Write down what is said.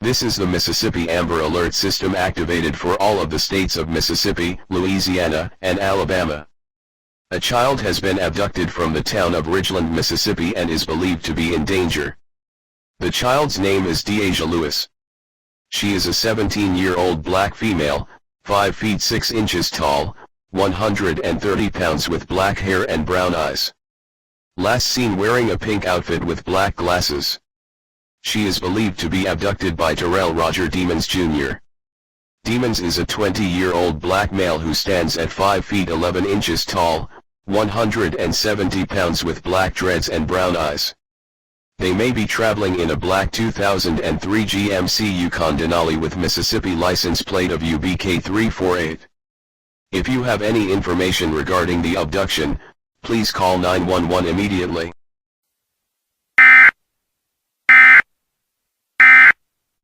This is the Mississippi Amber Alert System activated for all of the states of Mississippi, Louisiana, and Alabama. A child has been abducted from the town of Ridgeland, Mississippi and is believed to be in danger. The child's name is Deasia Lewis. She is a 17-year-old black female, 5 feet 6 inches tall, 130 pounds with black hair and brown eyes. Last seen wearing a pink outfit with black glasses. She is believed to be abducted by Terrell Roger Demons Jr. Demons is a 20-year-old black male who stands at 5 feet 11 inches tall, 170 pounds with black dreads and brown eyes. They may be traveling in a black 2003 GMC Yukon Denali with Mississippi license plate of UBK348. If you have any information regarding the abduction, please call 911 immediately.